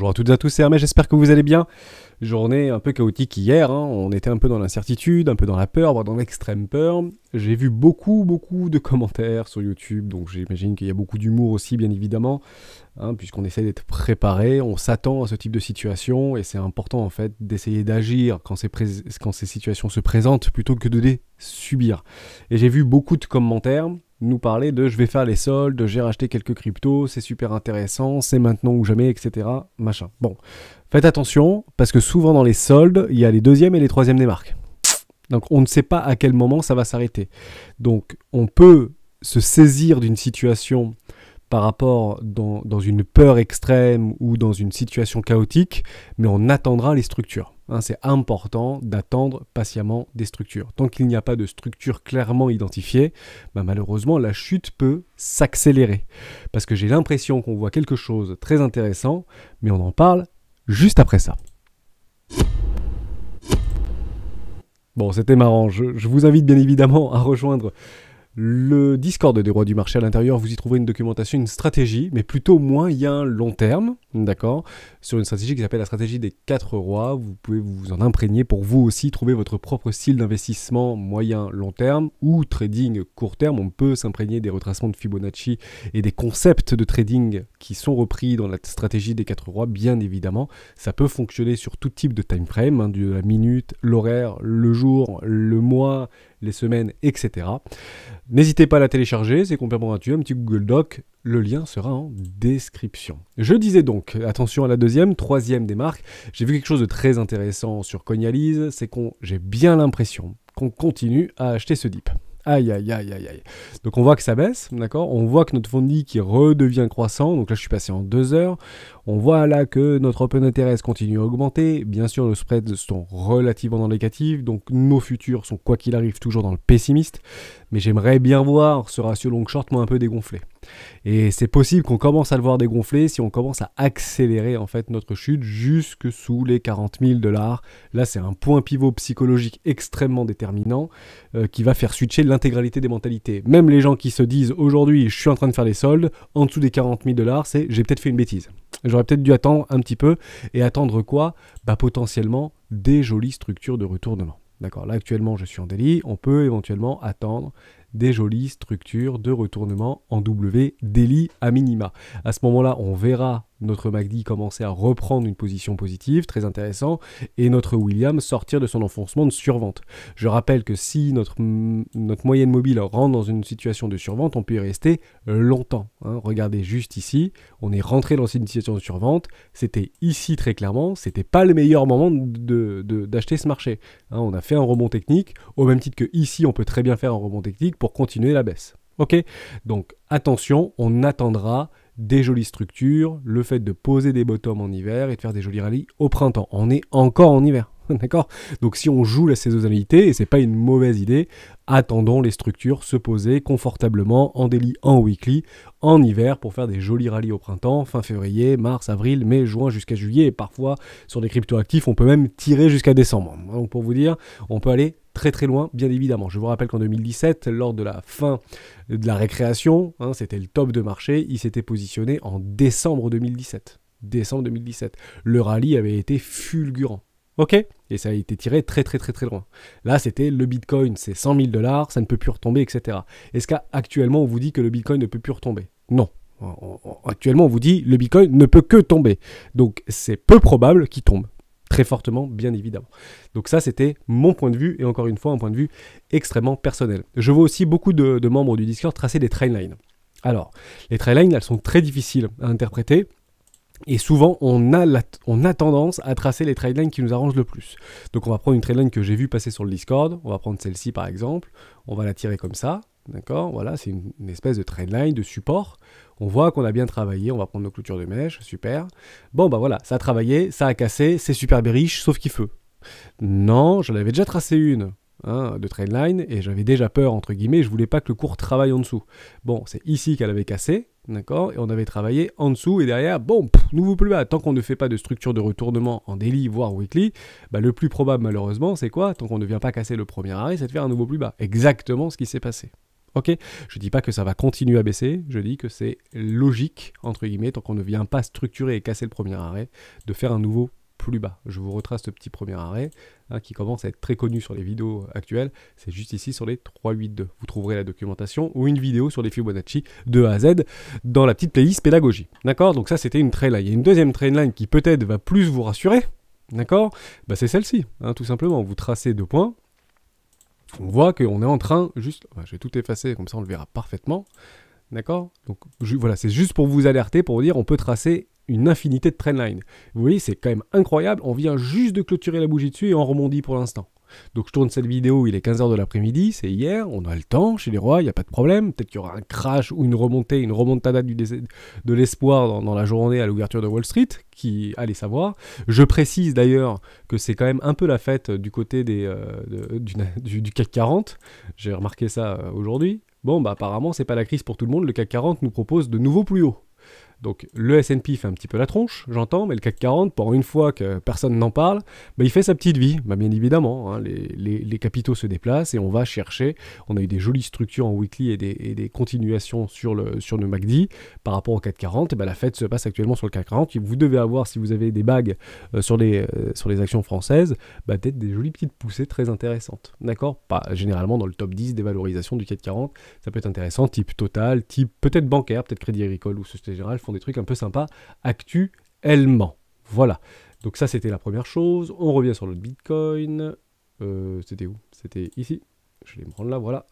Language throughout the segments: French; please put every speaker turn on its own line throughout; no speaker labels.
Bonjour à toutes et à tous, c'est Hermès, j'espère que vous allez bien. Journée un peu chaotique hier, on était un peu dans l'incertitude, un peu dans la peur, voire dans l'extrême peur. J'ai vu beaucoup de commentaires sur YouTube, donc j'imagine qu'il y a beaucoup d'humour aussi, bien évidemment, puisqu'on essaie d'être préparé, on s'attend à ce type de situation, et c'est important en fait d'essayer d'agir quand ces situations se présentent, plutôt que de les subir. Et j'ai vu beaucoup de commentaires nous parler de je vais faire les soldes, j'ai racheté quelques cryptos, c'est super intéressant, c'est maintenant ou jamais, etc. Machin. Bon, faites attention, parce que souvent dans les soldes, il y a les deuxièmes et les troisièmes des marques. Donc on ne sait pas à quel moment ça va s'arrêter. Donc on peut se saisir d'une situation par rapport dans une peur extrême ou dans une situation chaotique, mais on attendra les structures. C'est important d'attendre patiemment des structures. Tant qu'il n'y a pas de structure clairement identifiée, malheureusement la chute peut s'accélérer. Parce que j'ai l'impression qu'on voit quelque chose de très intéressant, mais on en parle juste après ça. Bon, c'était marrant. Je vous invite bien évidemment à rejoindre le Discord des rois du marché. À l'intérieur, vous y trouverez une documentation, une stratégie, mais plutôt moyen long terme, d'accord, sur une stratégie qui s'appelle la stratégie des 4 rois. Vous pouvez vous en imprégner pour vous aussi trouver votre propre style d'investissement moyen long terme ou trading court terme. On peut s'imprégner des retracements de Fibonacci et des concepts de trading qui sont repris dans la stratégie des 4 rois, bien évidemment. Ça peut fonctionner sur tout type de time frame, de la minute, l'horaire, le jour, le mois, les semaines, etc. N'hésitez pas à la télécharger, c'est complètement gratuit, un petit Google Doc, le lien sera en description. Je disais donc, attention à la troisième des marques, j'ai vu quelque chose de très intéressant sur Coinalyse, c'est j'ai bien l'impression qu'on continue à acheter ce dip. Aïe. Donc on voit que ça baisse, d'accord. On voit que notre fonds qui redevient croissant, donc là je suis passé en 2 heures. On voit là que notre open interest continue à augmenter. Bien sûr, nos spreads sont relativement dans le négatif, donc nos futurs sont quoi qu'il arrive toujours dans le pessimiste. Mais j'aimerais bien voir ce ratio long short un peu dégonflé. Et c'est possible qu'on commence à le voir dégonfler si on commence à accélérer en fait notre chute jusque sous les 40 000 $. Là, c'est un point pivot psychologique extrêmement déterminant qui va faire switcher l'intégralité des mentalités. Même les gens qui se disent aujourd'hui, je suis en train de faire des soldes, en dessous des 40 000 $, c'est j'ai peut-être fait une bêtise. J'aurais peut-être dû attendre un petit peu. Et attendre quoi ? Potentiellement des jolies structures de retournement. D'accord, là actuellement je suis en daily, on peut éventuellement attendre des jolies structures de retournement en W daily à minima. À ce moment-là, on verra notre MACD commencer à reprendre une position positive, très intéressant, et notre William sortir de son enfoncement de survente. Je rappelle que si notre moyenne mobile rentre dans une situation de survente, on peut y rester longtemps. Regardez juste ici, on est rentré dans une situation de survente, c'était ici très clairement, c'était pas le meilleur moment d'acheter ce marché. On a fait un rebond technique, au même titre que ici, on peut très bien faire un rebond technique pour continuer la baisse. Ok, donc attention, on attendra des jolies structures, le fait de poser des bottoms en hiver et de faire des jolis rallyes au printemps. On est encore en hiver, d'accord ? Donc si on joue la saisonnalité, et c'est pas une mauvaise idée, attendons les structures se poser confortablement en daily, en weekly, en hiver pour faire des jolis rallyes au printemps, fin février, mars, avril, mai, juin jusqu'à juillet, et parfois sur des cryptoactifs on peut même tirer jusqu'à décembre. Donc pour vous dire, on peut aller très loin, bien évidemment. Je vous rappelle qu'en 2017, lors de la fin de la récréation, c'était le top de marché, il s'était positionné en décembre 2017. Le rallye avait été fulgurant. Ok ? Et ça a été tiré très loin. Là, c'était le Bitcoin, c'est 100 000 $, ça ne peut plus retomber, etc. Est-ce qu'actuellement, on vous dit que le Bitcoin ne peut plus retomber ? Non. Actuellement, on vous dit le Bitcoin ne peut que tomber. Donc, c'est peu probable qu'il tombe. Très fortement, bien évidemment. Donc ça, c'était mon point de vue, et encore une fois, un point de vue extrêmement personnel. Je vois aussi beaucoup de membres du Discord tracer des trendlines. Alors, les trendlines, elles sont très difficiles à interpréter, et souvent, on a tendance à tracer les trendlines qui nous arrangent le plus. Donc on va prendre une trendline que j'ai vue passer sur le Discord, on va prendre celle-ci par exemple, on va la tirer comme ça, d'accord ? Voilà, c'est une espèce de trendline, de support. On voit qu'on a bien travaillé, on va prendre nos clôtures de mèche, super. Bon, voilà, ça a travaillé, ça a cassé, c'est super bearish, sauf qu'il feu. Non, j'en avais déjà tracé une de trendline, et j'avais déjà peur, entre guillemets, je voulais pas que le cours travaille en dessous. Bon, c'est ici qu'elle avait cassé, d'accord, et on avait travaillé en dessous, et derrière, nouveau plus bas. Tant qu'on ne fait pas de structure de retournement en daily, voire weekly, le plus probable, malheureusement, c'est quoi ? Tant qu'on ne vient pas casser le premier arrêt, c'est de faire un nouveau plus bas. Exactement ce qui s'est passé. Ok, je dis pas que ça va continuer à baisser, je dis que c'est logique, entre guillemets, tant qu'on ne vient pas structurer et casser le premier arrêt, de faire un nouveau plus bas. Je vous retrace ce petit premier arrêt, qui commence à être très connu sur les vidéos actuelles, c'est juste ici sur les 382. Vous trouverez la documentation ou une vidéo sur les Fibonacci de A à Z dans la petite playlist pédagogie. D'accord? Donc ça c'était une trendline. Il y a une deuxième trendline qui peut-être va plus vous rassurer, d'accord? Bah, c'est celle-ci, tout simplement. Vous tracez 2 points, on voit qu'on est en train, juste, je vais tout effacer, comme ça on le verra parfaitement, d'accord? Donc voilà, c'est juste pour vous alerter, pour vous dire, on peut tracer une infinité de trendlines. Vous voyez, c'est quand même incroyable, on vient juste de clôturer la bougie dessus et on rebondit pour l'instant. Donc je tourne cette vidéo, il est 15h de l'après-midi, c'est hier, on a le temps chez les rois, il n'y a pas de problème. Peut-être qu'il y aura un crash ou une remontée, une remontada de l'espoir dans la journée à l'ouverture de Wall Street, qui allez savoir. Je précise d'ailleurs que c'est quand même un peu la fête du côté du CAC 40. J'ai remarqué ça aujourd'hui. Bon, bah apparemment, c'est pas la crise pour tout le monde. Le CAC 40 nous propose de nouveaux plus hauts. Donc le S&P fait un petit peu la tronche, j'entends, mais le CAC 40, pour une fois que personne n'en parle, bah, il fait sa petite vie. Bah, bien évidemment, les capitaux se déplacent et on va chercher. On a eu des jolies structures en weekly et des continuations sur le MACD par rapport au CAC 40. Et bah, la fête se passe actuellement sur le CAC 40. Et vous devez avoir, si vous avez des bagues sur les actions françaises, bah, peut-être des jolies petites poussées très intéressantes. D'accord? Pas généralement dans le top 10 des valorisations du CAC 40. Ça peut être intéressant, type Total, type peut-être bancaire, peut-être Crédit Agricole ou Société Générale font des trucs un peu sympas actuellement. Voilà. Donc ça, c'était la première chose. On revient sur le Bitcoin. C'était où? C'était ici. Je vais me rendre là, voilà.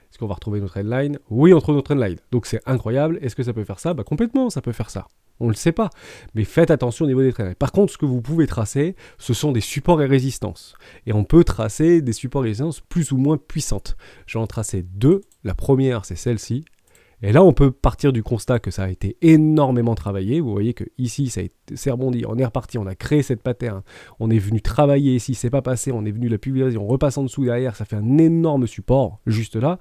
Est-ce qu'on va retrouver notre headline? Oui, on trouve notre headline. Donc c'est incroyable. Est-ce que ça peut faire ça? Bah complètement, ça peut faire ça. On ne le sait pas. Mais faites attention au niveau des trendlines. Par contre, ce que vous pouvez tracer, ce sont des supports et résistances. Et on peut tracer des supports et résistances plus ou moins puissantes. Je vais en tracer 2. La première, c'est celle-ci. Et là, on peut partir du constat que ça a été énormément travaillé. Vous voyez que ici, c'est rebondi, on est reparti, on a créé cette pattern, on est venu travailler ici, c'est pas passé, on est venu la pulvériser, on repasse en dessous derrière, ça fait un énorme support juste là.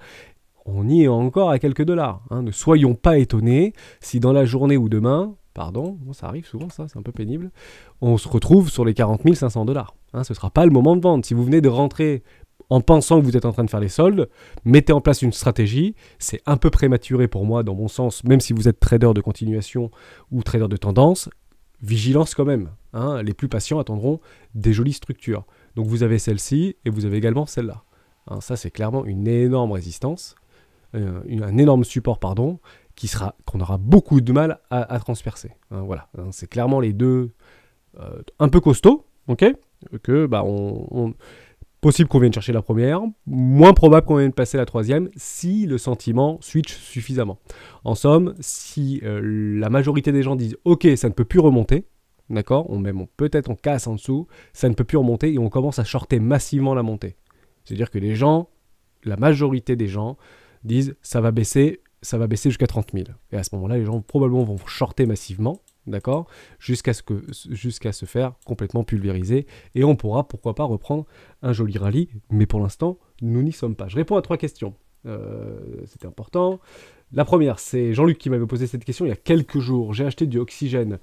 On y est encore à quelques dollars. Ne soyons pas étonnés si dans la journée ou demain, pardon, ça arrive souvent ça, c'est un peu pénible, on se retrouve sur les 40 500 dollars. Ce ne sera pas le moment de vendre. Si vous venez de rentrer en pensant que vous êtes en train de faire les soldes, mettez en place une stratégie. C'est un peu prématuré pour moi, dans mon sens, même si vous êtes trader de continuation ou trader de tendance, vigilance quand même. Les plus patients attendront des jolies structures. Donc vous avez celle-ci et vous avez également celle-là. Ça, c'est clairement une énorme résistance, un énorme support, pardon, qu'on aura beaucoup de mal à transpercer. Voilà, c'est clairement les deux un peu costauds, ok, que possible qu'on vienne chercher la première, moins probable qu'on vienne passer la troisième si le sentiment switch suffisamment. En somme, si la majorité des gens disent « Ok, ça ne peut plus remonter », d'accord, peut-être on casse en dessous, ça ne peut plus remonter et on commence à shorter massivement la montée. C'est-à-dire que la majorité des gens disent « Ça va baisser jusqu'à 30 000 ». Et à ce moment-là, les gens probablement vont shorter massivement, d'accord, jusqu'à se faire complètement pulvériser et on pourra pourquoi pas reprendre un joli rallye, mais pour l'instant nous n'y sommes pas. Je réponds à 3 questions, c'était important. La première, c'est Jean-Luc qui m'avait posé cette question il y a quelques jours. J'ai acheté du Oxygène,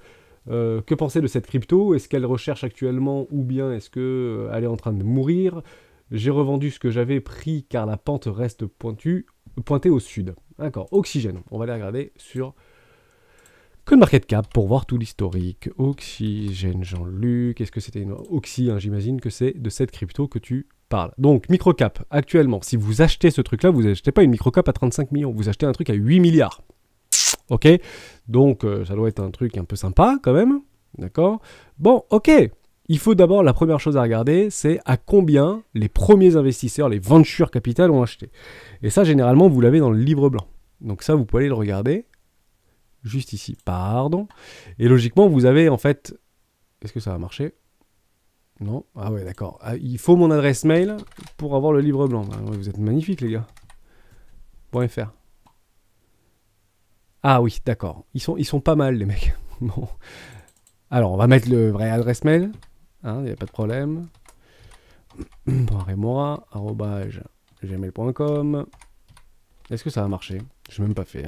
que penser de cette crypto? Est-ce qu'elle recherche actuellement ou bien est-ce qu'elle est en train de mourir? J'ai revendu ce que j'avais pris car la pente reste pointée au sud. D'accord, Oxygène, on va aller regarder sur CoinMarketCap pour voir tout l'historique. Oxygène, Jean-Luc, est-ce que c'était une Oxy, j'imagine que c'est de cette crypto que tu parles. Donc, microcap, actuellement, si vous achetez ce truc-là, vous n'achetez pas une microcap à 35 millions, vous achetez un truc à 8 milliards. Ok? Donc, ça doit être un truc un peu sympa quand même. D'accord? Bon, ok. Il faut d'abord, la première chose à regarder, c'est à combien les premiers investisseurs, les venture capital ont acheté. Et ça, généralement, vous l'avez dans le livre blanc. Donc ça, vous pouvez aller le regarder. Juste ici, pardon. Et logiquement, vous avez en fait... Est-ce que ça va marcher? Non? Ah ouais, d'accord. Il faut mon adresse mail pour avoir le livre blanc. Vous êtes magnifiques, les gars. .fr. Ah oui, d'accord. Ils sont pas mal, les mecs. Bon. Alors, on va mettre le vrai adresse mail. Il n'y a pas de problème. remora@gmail.com. Est-ce que ça va marcher? Je n'ai même pas fait.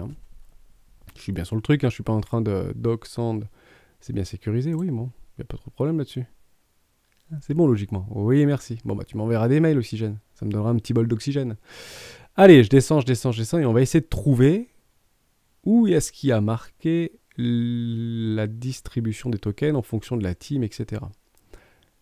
Je suis bien sur le truc, je suis pas en train de docsand. C'est bien sécurisé, oui, bon. Il n'y a pas trop de problème là-dessus. C'est bon, logiquement. Oui, merci. Bon, bah, tu m'enverras des mails, Oxygène. Ça me donnera un petit bol d'oxygène. Allez, je descends et on va essayer de trouver où est-ce qu'il y a marqué la distribution des tokens en fonction de la team, etc.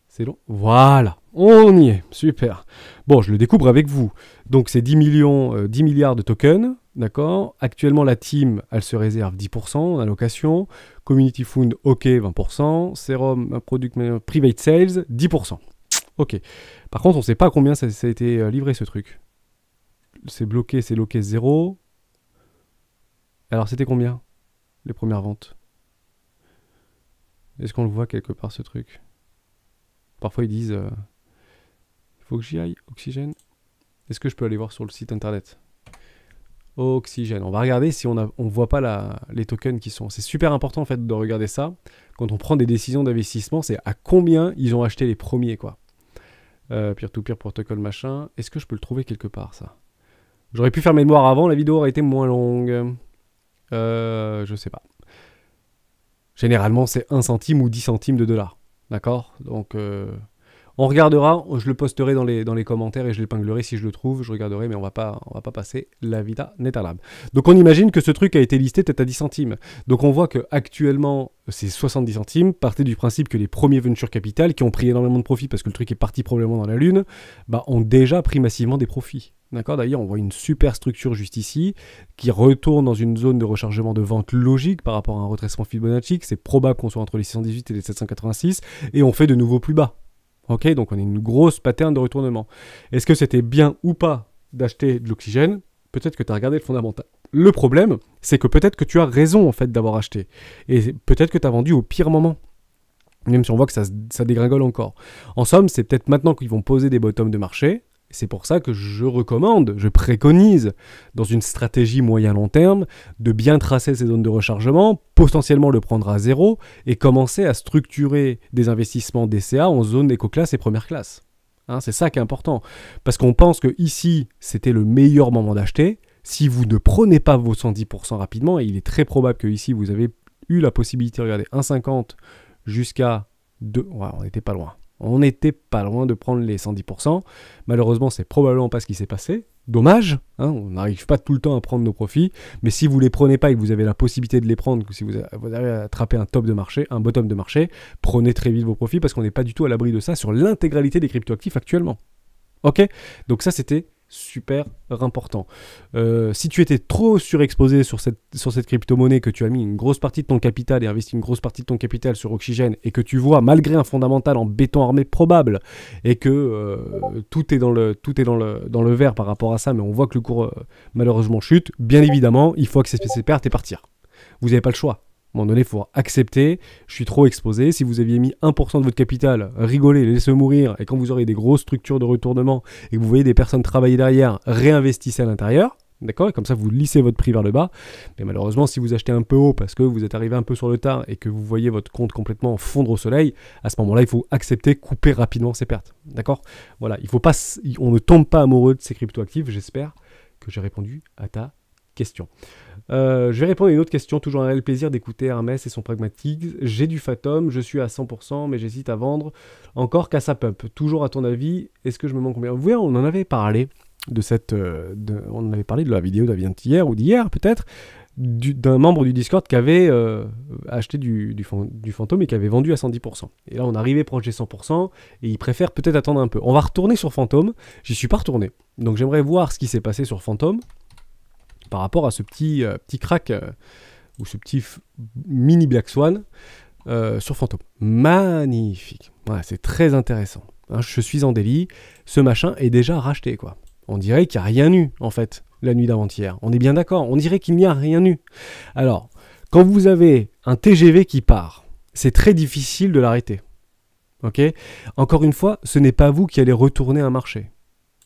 C'est long. Voilà, on y est, super. Bon, je le découvre avec vous. Donc c'est 10 milliards de tokens, d'accord. Actuellement, la team, elle se réserve 10% en allocation. Community Fund, ok, 20%. Serum, Product Private Sales, 10%. Ok. Par contre, on ne sait pas combien ça a été livré, ce truc. C'est loqué 0. Alors, c'était combien, les premières ventes? Est-ce qu'on le voit quelque part, ce truc? Parfois, ils disent il faut que j'y aille, Oxygène. Est-ce que je peux aller voir sur le site internet? Oxygène. On va regarder si on ne voit pas les tokens qui sont. C'est super important en fait de regarder ça. Quand on prend des décisions d'investissement, c'est à combien ils ont acheté les premiers, quoi. Peer-to-peer protocol machin. Est-ce que je peux le trouver quelque part, ça? J'aurais pu faire mes devoirs avant, la vidéo aurait été moins longue. Je sais pas. Généralement, c'est 1 centime ou 10 centimes de dollars. D'accord? Donc, on regardera, je le posterai dans les commentaires et je l'épinglerai si je le trouve, je regarderai, mais on va pas passer la vita netalab. Donc on imagine que ce truc a été listé peut-être à 10 centimes. Donc on voit qu'actuellement, c'est 70 centimes, partez du principe que les premiers venture capital, qui ont pris énormément de profits parce que le truc est parti probablement dans la lune, bah, ont déjà pris massivement des profits. D'accord. D'ailleurs, on voit une super structure juste ici, qui retourne dans une zone de rechargement de vente logique par rapport à un retracement Fibonacci. C'est probable qu'on soit entre les 618 et les 786, et on fait de nouveaux plus bas. Ok, donc on a une grosse pattern de retournement. Est-ce que c'était bien ou pas d'acheter de l'oxygène? Peut-être que tu as regardé le fondamental. Le problème, c'est que peut-être que tu as raison en fait d'avoir acheté. Et peut-être que tu as vendu au pire moment. Même si on voit que ça dégringole encore. En somme, c'est peut-être maintenant qu'ils vont poser des bottoms de marché. C'est pour ça que je recommande, je préconise, dans une stratégie moyen-long terme, de bien tracer ces zones de rechargement, potentiellement le prendre à zéro, et commencer à structurer des investissements DCA en zone éco-classe et première classe. Hein, c'est ça qui est important. Parce qu'on pense que ici, c'était le meilleur moment d'acheter. Si vous ne prenez pas vos 110% rapidement, et il est très probable que ici vous avez eu la possibilité, regardez, 1,50 jusqu'à 2, ouais, on n'était pas loin. On n'était pas loin de prendre les 110%. Malheureusement, c'est probablement pas ce qui s'est passé. Dommage, hein, on n'arrive pas tout le temps à prendre nos profits. Mais si vous ne les prenez pas et que vous avez la possibilité de les prendre, si vous arrivez à attraper un top de marché, un bottom de marché, prenez très vite vos profits parce qu'on n'est pas du tout à l'abri de ça sur l'intégralité des cryptoactifs actuellement. Ok? Donc ça, c'était super important. Si tu étais trop surexposé sur cette crypto-monnaie, que tu as mis une grosse partie de ton capital et investi une grosse partie de ton capital sur Oxygène, et que tu vois, malgré un fondamental en béton armé probable, et que tout est dans le vert par rapport à ça, mais on voit que le cours malheureusement chute, bien évidemment, il faut accepter ses pertes et partir. Vous n'avez pas le choix. À un moment donné, il faut accepter, je suis trop exposé. Si vous aviez mis 1% de votre capital, rigolez, laissez mourir, et quand vous aurez des grosses structures de retournement et que vous voyez des personnes travailler derrière, réinvestissez à l'intérieur, d'accord? Et comme ça, vous lissez votre prix vers le bas. Mais malheureusement, si vous achetez un peu haut parce que vous êtes arrivé un peu sur le tard et que vous voyez votre compte complètement fondre au soleil, à ce moment-là, il faut accepter, couper rapidement ses pertes, d'accord? Voilà, on ne tombe pas amoureux de ces cryptoactifs. J'espère que j'ai répondu à ta question. Je vais répondre à une autre question, toujours un réel plaisir d'écouter Hermès et son pragmatique. J'ai du Fathom, je suis à 100%, mais j'hésite à vendre encore qu'à sa pump. Toujours à ton avis, est-ce que je me manque combien? Vous voyez, on en avait parlé on en avait parlé de la vidéo d'hier ou d'hier peut-être, d'un membre du Discord qui avait acheté du Fantôme et qui avait vendu à 110%. Et là, on arrivait proche des 100% et il préfère peut-être attendre un peu. On va retourner sur Fantôme, j'y suis pas retourné. Donc j'aimerais voir ce qui s'est passé sur Fantôme par rapport à ce petit crack ou ce petit mini Black Swan sur Fantôme. Magnifique. Ouais, c'est très intéressant. Hein, je suis en délit. Ce machin est déjà racheté, quoi. On dirait qu'il n'y a rien eu, en fait, la nuit d'avant-hier. On est bien d'accord. On dirait qu'il n'y a rien eu. Alors, quand vous avez un TGV qui part, c'est très difficile de l'arrêter. Ok ? Encore une fois, ce n'est pas vous qui allez retourner un marché.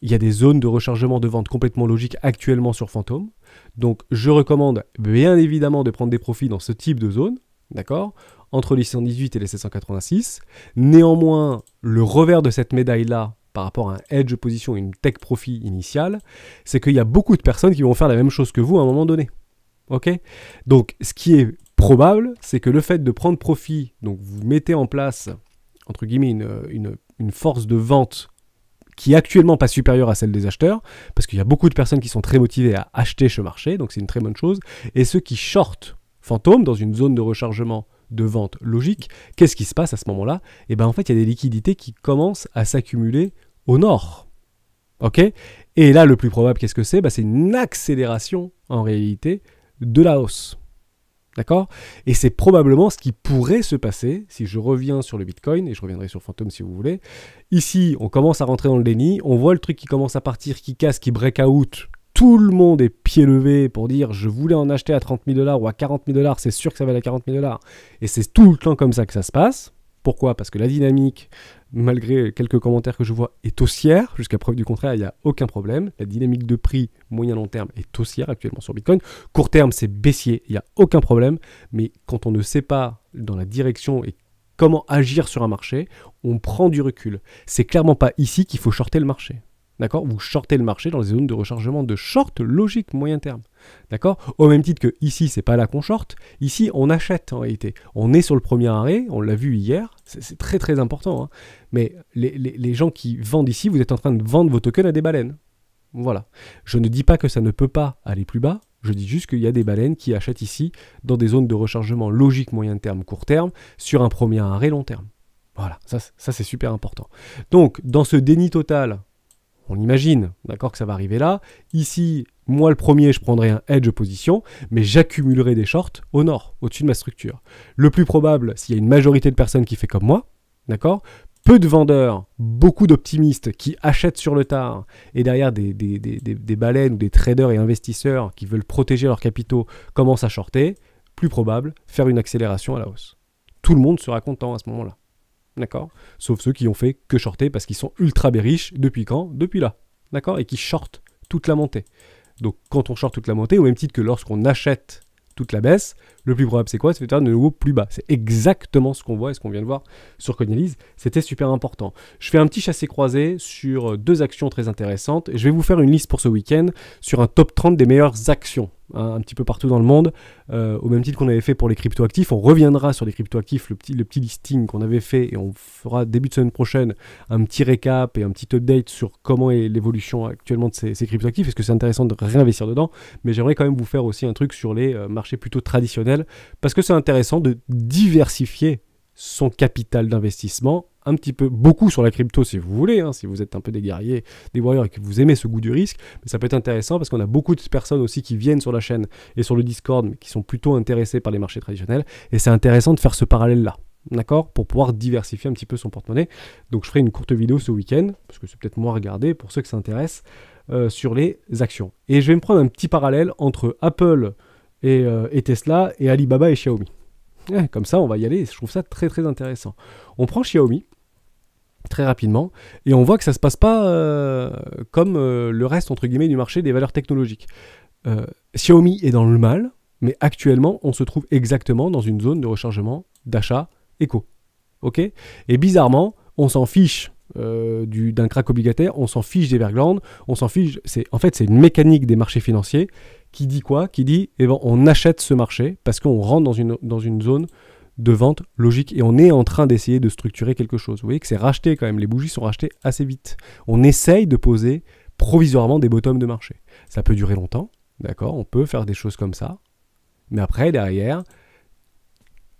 Il y a des zones de rechargement de vente complètement logiques actuellement sur Fantôme. Donc, je recommande bien évidemment de prendre des profits dans ce type de zone, d'accord, entre les 618 et les 786. Néanmoins, le revers de cette médaille-là, par rapport à un hedge position, une take profit initiale, c'est qu'il y a beaucoup de personnes qui vont faire la même chose que vous à un moment donné. Ok ? Donc, ce qui est probable, c'est que le fait de prendre profit, donc vous mettez en place, entre guillemets, une force de vente qui est actuellement pas supérieure à celle des acheteurs, parce qu'il y a beaucoup de personnes qui sont très motivées à acheter ce marché, donc c'est une très bonne chose, et ceux qui shortent fantôme dans une zone de rechargement de vente logique, qu'est-ce qui se passe à ce moment-là? Et bien en fait, il y a des liquidités qui commencent à s'accumuler au nord. Ok? Et là, le plus probable, qu'est-ce que c'est? C'est une accélération, en réalité, de la hausse. D'accord? Et c'est probablement ce qui pourrait se passer si je reviens sur le Bitcoin, et je reviendrai sur Phantom si vous voulez. Ici, on commence à rentrer dans le déni, on voit le truc qui commence à partir, qui casse, qui break out. Tout le monde est pied levé pour dire je voulais en acheter à 30 000 $ ou à 40 000 $, c'est sûr que ça va à 40 000 $. Et c'est tout le temps comme ça que ça se passe. Pourquoi? Parce que la dynamique, malgré quelques commentaires que je vois, est haussière. Jusqu'à preuve du contraire, il n'y a aucun problème. La dynamique de prix moyen-long terme est haussière actuellement sur Bitcoin. Court terme, c'est baissier, il n'y a aucun problème. Mais quand on ne sait pas dans la direction et comment agir sur un marché, on prend du recul. C'est clairement pas ici qu'il faut shorter le marché. D'accord? Vous shortez le marché dans les zones de rechargement de short logique moyen terme. D'accord? Au même titre que ici, c'est pas là qu'on short. Ici, on achète en réalité. On est sur le premier arrêt, on l'a vu hier. C'est très très important. Hein. Mais les gens qui vendent ici, vous êtes en train de vendre vos tokens à des baleines. Voilà. Je ne dis pas que ça ne peut pas aller plus bas. Je dis juste qu'il y a des baleines qui achètent ici dans des zones de rechargement logique moyen terme, court terme, sur un premier arrêt long terme. Voilà. Ça c'est super important. Donc, dans ce déni total, on imagine, d'accord, que ça va arriver là. Ici, moi le premier, je prendrai un hedge position, mais j'accumulerai des shorts au nord, au-dessus de ma structure. Le plus probable, s'il y a une majorité de personnes qui fait comme moi, d'accord, peu de vendeurs, beaucoup d'optimistes qui achètent sur le tard, et derrière des baleines ou des traders et investisseurs qui veulent protéger leurs capitaux commencent à shorter, plus probable, faire une accélération à la hausse. Tout le monde sera content à ce moment-là. D'accord? Sauf ceux qui ont fait que shorter parce qu'ils sont ultra bearish depuis quand? Depuis là. D'accord? Et qui shortent toute la montée. Donc quand on short toute la montée, au même titre que lorsqu'on achète toute la baisse, le plus probable c'est quoi? C'est de faire de nouveau plus bas. C'est exactement ce qu'on voit et ce qu'on vient de voir sur Coinalyse. C'était super important. Je fais un petit chassé-croisé sur deux actions très intéressantes. Et je vais vous faire une liste pour ce week-end sur un top 30 des meilleures actions. Un petit peu partout dans le monde, au même titre qu'on avait fait pour les cryptoactifs. On reviendra sur les cryptoactifs, le petit listing qu'on avait fait, et on fera début de semaine prochaine un petit récap et un petit update sur comment est l'évolution actuellement de ces cryptoactifs. Est-ce que c'est intéressant de réinvestir dedans? Mais j'aimerais quand même vous faire aussi un truc sur les marchés plutôt traditionnels, parce que c'est intéressant de diversifier son capital d'investissement un petit peu, beaucoup sur la crypto si vous voulez, hein, si vous êtes un peu des guerriers, des warriors et que vous aimez ce goût du risque, mais ça peut être intéressant parce qu'on a beaucoup de personnes aussi qui viennent sur la chaîne et sur le Discord, mais qui sont plutôt intéressés par les marchés traditionnels, et c'est intéressant de faire ce parallèle-là, d'accord, pour pouvoir diversifier un petit peu son porte-monnaie. Donc je ferai une courte vidéo ce week-end, parce que c'est peut-être moins regardé pour ceux que ça intéresse, sur les actions. Et je vais me prendre un petit parallèle entre Apple et Tesla, et Alibaba et Xiaomi. Comme ça, on va y aller, je trouve ça très très intéressant. On prend Xiaomi, très rapidement, et on voit que ça ne se passe pas comme le reste, entre guillemets, du marché des valeurs technologiques. Xiaomi est dans le mal, mais actuellement, on se trouve exactement dans une zone de rechargement, d'achat, éco. Ok? Et bizarrement, on s'en fiche d'un crack obligataire, on s'en fiche d'Evergrande, on s'en fiche... En fait, c'est une mécanique des marchés financiers qui dit quoi? Qui dit, eh ben, on achète ce marché parce qu'on rentre dans une zone de vente logique et on est en train d'essayer de structurer quelque chose. Vous voyez que c'est racheté quand même, les bougies sont rachetées assez vite. On essaye de poser provisoirement des bottoms de marché. Ça peut durer longtemps, d'accord, on peut faire des choses comme ça, mais après, derrière,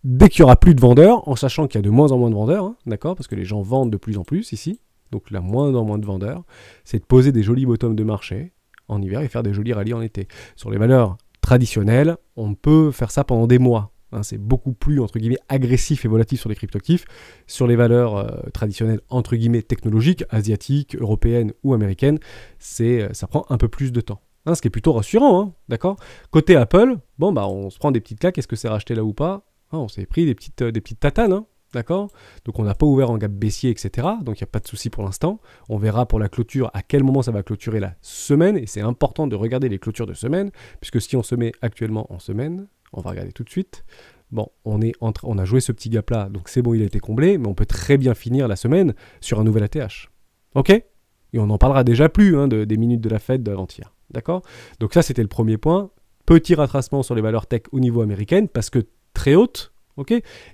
dès qu'il n'y aura plus de vendeurs, en sachant qu'il y a de moins en moins de vendeurs, hein, d'accord, parce que les gens vendent de plus en plus ici, donc la moins en moins de vendeurs, c'est de poser des jolis bottoms de marché en hiver et faire des jolis rallyes en été. Sur les valeurs traditionnelles, on peut faire ça pendant des mois. Hein, c'est beaucoup plus, entre guillemets, agressif et volatile sur les cryptoactifs. Sur les valeurs traditionnelles, entre guillemets, technologiques, asiatiques, européennes ou américaines, ça prend un peu plus de temps. Hein, ce qui est plutôt rassurant, hein, d'accord. Côté Apple, bon, bah, on se prend des petites claques, est-ce que c'est racheté là ou pas? Hein, on s'est pris des petites tatanes, hein, d'accord. Donc on n'a pas ouvert en gap baissier, etc. Donc il n'y a pas de souci pour l'instant. On verra pour la clôture à quel moment ça va clôturer la semaine. Et c'est important de regarder les clôtures de semaine, puisque si on se met actuellement en semaine, on va regarder tout de suite. Bon, on a joué ce petit gap-là, donc c'est bon, il a été comblé, mais on peut très bien finir la semaine sur un nouvel ATH. Ok? Et on n'en parlera déjà plus hein, des minutes de la fête d'avant-hier. D'accord? Donc ça, c'était le premier point. Petit retracement sur les valeurs tech au niveau américain, parce que très haute, Ok,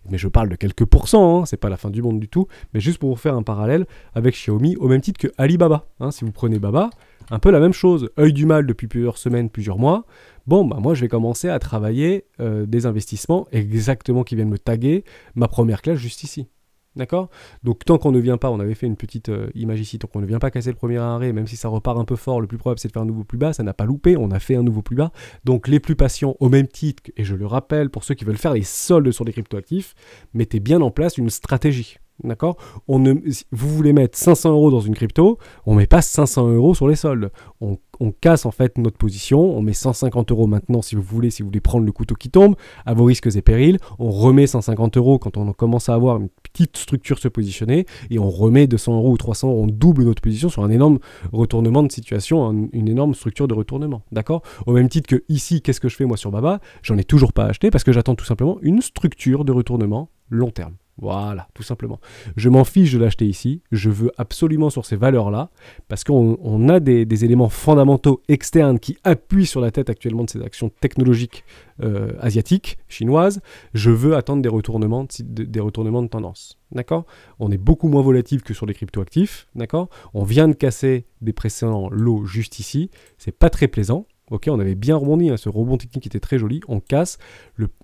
mais je parle de quelques pourcents, hein, c'est pas la fin du monde du tout, mais juste pour vous faire un parallèle avec Xiaomi, au même titre que Alibaba. Hein, si vous prenez Baba, un peu la même chose, œil du mal depuis plusieurs semaines, plusieurs mois. Bon, bah moi je vais commencer à travailler des investissements exactement qui viennent me taguer ma première classe juste ici. D'accord? Donc tant qu'on ne vient pas, on avait fait une petite image ici, tant qu'on ne vient pas casser le premier arrêt, même si ça repart un peu fort, le plus probable c'est de faire un nouveau plus bas, ça n'a pas loupé, on a fait un nouveau plus bas. Donc les plus patients, au même titre, et je le rappelle, pour ceux qui veulent faire les soldes sur les cryptoactifs, mettez bien en place une stratégie. D'accord? Vous voulez mettre 500 € dans une crypto, on ne met pas 500 € sur les soldes. On casse en fait notre position, on met 150 € maintenant si vous voulez prendre le couteau qui tombe, à vos risques et périls. On remet 150 € quand on commence à avoir une petite structure se positionner, et on remet 200 € ou 300 €, on double notre position sur un énorme retournement de situation, une énorme structure de retournement. D'accord? Au même titre que ici, qu'est-ce que je fais moi sur Baba? J'en ai toujours pas acheté parce que j'attends tout simplement une structure de retournement long terme. Voilà, tout simplement. Je m'en fiche de l'acheter ici, je veux absolument sur ces valeurs-là, parce qu'on a des éléments fondamentaux externes qui appuient sur la tête actuellement de ces actions technologiques asiatiques, chinoises. Je veux attendre des retournements de tendance. D'accord? On est beaucoup moins volatile que sur les cryptoactifs. D'accord? On vient de casser des précédents lots juste ici, c'est pas très plaisant. Ok, on avait bien rebondi, hein, ce rebond technique était très joli, on casse.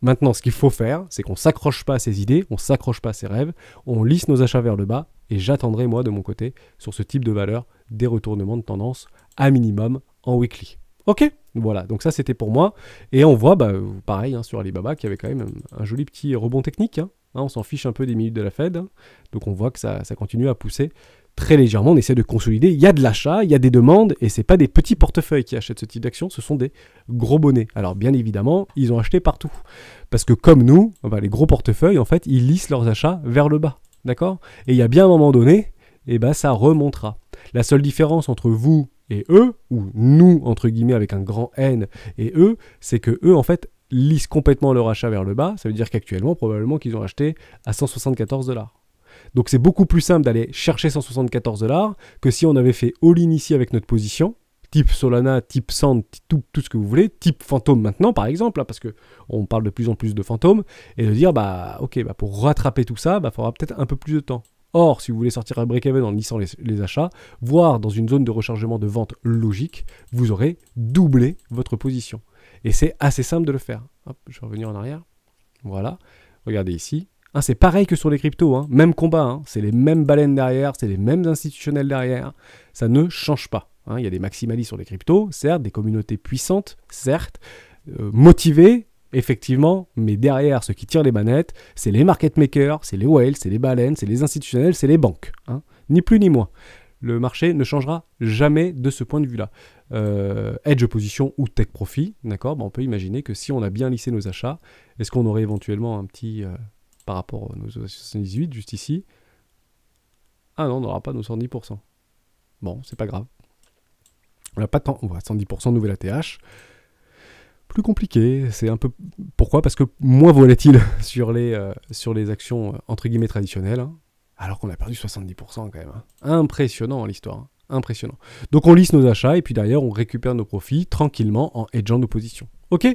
Maintenant, ce qu'il faut faire, c'est qu'on ne s'accroche pas à ses idées, on ne s'accroche pas à ses rêves, on lisse nos achats vers le bas, et j'attendrai, moi, de mon côté, sur ce type de valeur, des retournements de tendance à minimum en weekly. Ok, voilà, donc ça c'était pour moi. Et on voit, pareil, hein, sur Alibaba, qu'il y avait quand même un joli petit rebond technique. Hein. On s'en fiche un peu des minutes de la Fed, hein. Donc on voit que ça continue à pousser très légèrement, on essaie de consolider, il y a de l'achat, il y a des demandes, et c'est pas des petits portefeuilles qui achètent ce type d'action, ce sont des gros bonnets. Alors bien évidemment, ils ont acheté partout, parce que comme nous, les gros portefeuilles, en fait, ils lissent leurs achats vers le bas, d'accord? Et il y a bien un moment donné, ça remontera. La seule différence entre vous et eux, ou nous, entre guillemets, avec un grand N, et eux, c'est que eux, en fait, lissent complètement leur achat vers le bas, ça veut dire qu'actuellement, probablement qu'ils ont acheté à 174 $. Donc c'est beaucoup plus simple d'aller chercher 174 $ que si on avait fait all-in ici avec notre position, type Solana, type Sand, tout ce que vous voulez, type fantôme maintenant par exemple, hein, parce qu'on parle de plus en plus de fantômes, et de dire pour rattraper tout ça, il faudra peut-être un peu plus de temps. Or, si vous voulez sortir à break-even en lissant les achats, voire dans une zone de rechargement de vente logique, vous aurez doublé votre position. Et c'est assez simple de le faire. Hop, je vais revenir en arrière. Voilà, regardez ici. Hein, c'est pareil que sur les cryptos, hein. Même combat, hein. C'est les mêmes baleines derrière, c'est les mêmes institutionnels derrière, ça ne change pas. Hein. Il y a des maximalistes sur les cryptos, certes, des communautés puissantes, certes, motivées, effectivement, mais derrière, ceux qui tirent les manettes, c'est les market makers, c'est les whales, c'est les baleines, c'est les institutionnels, c'est les banques. Hein. Ni plus ni moins. Le marché ne changera jamais de ce point de vue-là. Hedge position ou take profit, d'accord? On peut imaginer que si on a bien lissé nos achats, est-ce qu'on aurait éventuellement un petit... par rapport à nos 78, juste ici. Ah non, on n'aura pas nos 110%. Bon, c'est pas grave. On n'a pas tant... On voit 110% nouvelle ATH. Plus compliqué, c'est un peu... Pourquoi? Parce que moins volatile sur les actions, entre guillemets, traditionnelles, hein, alors qu'on a perdu 70% quand même. Hein. Impressionnant l'histoire, hein. Impressionnant. Donc on lisse nos achats, et puis derrière, on récupère nos profits tranquillement en hedgeant nos positions. Ok?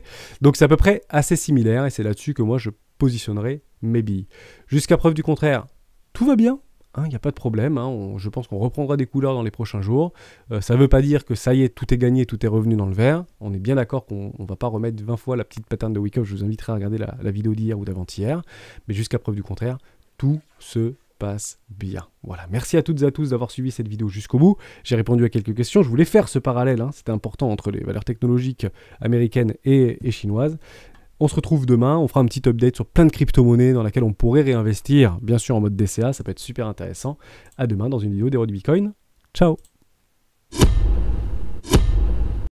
Donc c'est à peu près assez similaire, et c'est là-dessus que moi, je positionnerai mes billes. Jusqu'à preuve du contraire, tout va bien, il n'y a pas de problème, hein, je pense qu'on reprendra des couleurs dans les prochains jours. Ça ne veut pas dire que ça y est, tout est gagné, tout est revenu dans le vert. On est bien d'accord qu'on ne va pas remettre 20 fois la petite pattern de wake-up, je vous inviterai à regarder la vidéo d'hier ou d'avant-hier, mais jusqu'à preuve du contraire, tout se passe bien. Voilà, merci à toutes et à tous d'avoir suivi cette vidéo jusqu'au bout. J'ai répondu à quelques questions, je voulais faire ce parallèle, hein, c'était important entre les valeurs technologiques américaines et chinoises. On se retrouve demain, on fera un petit update sur plein de crypto-monnaies dans laquelle on pourrait réinvestir, bien sûr en mode DCA, ça peut être super intéressant. À demain dans une vidéo d'Héros du Bitcoin. Ciao!